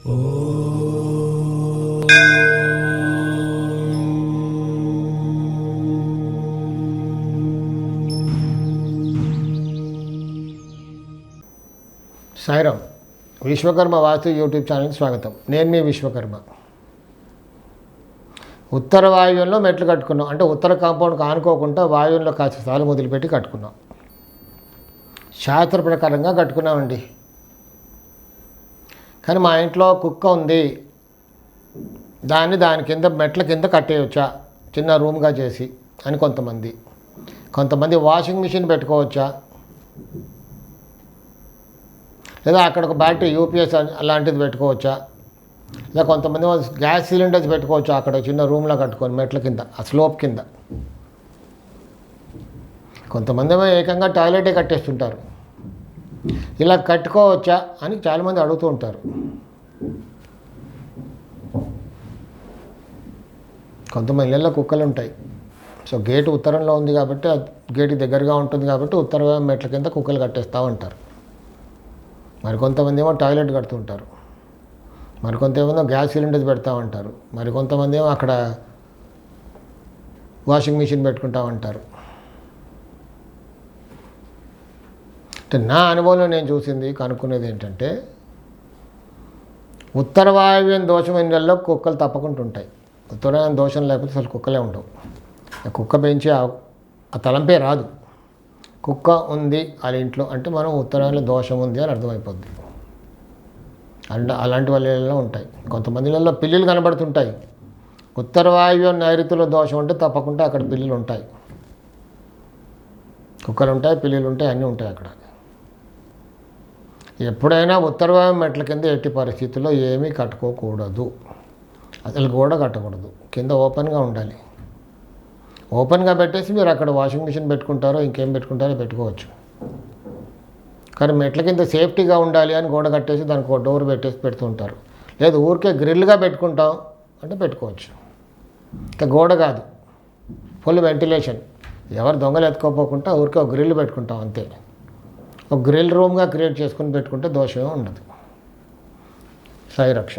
సాయిరామ్. విశ్వకర్మ వాస్తు YouTube ఛానల్కి స్వాగతం. నేను మీ విశ్వకర్మ. ఉత్తర వాయువ్యంలో మెట్లు కట్టుకున్నాం, అంటే ఉత్తర కాంపౌండ్కి ఆనుకోకుండా వాయువ్యంలో కాస్త స్థలం వదిలిపెట్టి కట్టుకున్నాం. శాస్త్ర ప్రకారంగా కట్టుకున్నామండి. కానీ మా ఇంట్లో కుక్క ఉంది, దాని కింద మెట్ల కింద కట్టేయచ్చా చిన్న రూమ్గా చేసి అని కొంతమంది వాషింగ్ మిషన్ పెట్టుకోవచ్చా, లేదా అక్కడ ఒక బ్యాటరీ యూపీఎస్ అలాంటిది పెట్టుకోవచ్చా, లేదా కొంతమంది గ్యాస్ సిలిండర్స్ పెట్టుకోవచ్చా అక్కడ చిన్న రూమ్లో కట్టుకొని మెట్ల కింద ఆ స్లోప్ కింద. కొంతమంది ఏకంగా టాయిలెటే కట్టేస్తుంటారు. ఇలా కట్టుకోవచ్చా అని చాలామంది అడుగుతూ ఉంటారు. కొంతమంది ఇళ్ళల్లో కుక్కలు ఉంటాయి. సో గేటు ఉత్తరంలో ఉంది కాబట్టి గేటుకి దగ్గరగా ఉంటుంది కాబట్టి ఉత్తర మెట్ల కింద కుక్కలు కట్టేస్తూ ఉంటారు. మరికొంతమంది ఏమో టాయిలెట్ కడుతుంటారు, మరికొంతమంది గ్యాస్ సిలిండర్స్ పెడతా ఉంటారు, మరికొంతమంది ఏమో అక్కడ వాషింగ్ మిషన్ పెట్టుకుంటా ఉంటారు. అంటే నా అనుభవంలో నేను చూసింది కనుక్కునేది ఏంటంటే, ఉత్తర వాయువ్యం దోషం ఇళ్ళల్లో కుక్కలు తప్పకుండా ఉంటాయి. ఉత్తరాయణ దోషం లేకపోతే అసలు కుక్కలే ఉండవు. కుక్క పెంచి ఆ తలంపే రాదు. కుక్క ఉంది వాళ్ళ ఇంట్లో అంటే మనం ఉత్తరాయణలో దోషం ఉంది అని అర్థమైపోద్ది. అలాంటి వాళ్ళ ఇళ్ళలో ఉంటాయి. కొంతమంది ఇళ్ళలో పిల్లులు కనబడుతుంటాయి. ఉత్తర వాయువ్యం నైరుతిలో దోషం ఉంటే తప్పకుండా అక్కడ పిల్లులు ఉంటాయి, కుక్కలు ఉంటాయి, పిల్లులు ఉంటాయి, అన్నీ ఉంటాయి అక్కడ. ఎప్పుడైనా ఉత్తర వాయువ్యం మెట్ల కింద ఎట్టి పరిస్థితుల్లో ఏమీ కట్టుకోకూడదు, అసలు కూడా కట్టకూడదు. కింద ఓపెన్గా ఉండాలి. ఓపెన్గా పెట్టేసి మీరు అక్కడ వాషింగ్ మిషన్ పెట్టుకుంటారో ఇంకేం పెట్టుకుంటారో పెట్టుకోవచ్చు. కానీ మెట్ల కింద సేఫ్టీగా ఉండాలి అని గోడ కట్టేసి దానికి ఒక డోర్ పెట్టేసి పెడుతుంటారు. లేదు ఊరికే గ్రిల్గా పెట్టుకుంటాం అంటే పెట్టుకోవచ్చు. ఇంకా గోడ కాదు, ఫుల్ వెంటిలేషన్, ఎవరు దొంగలు ఎత్తుకోపోకుండా ఊరికే ఒక గ్రిల్ పెట్టుకుంటాం అంతే. ఒక గ్రిల్ రూమ్గా క్రియేట్ చేసుకుని పెట్టుకుంటే దోషమే ఉండదు. సాయి రక్ష.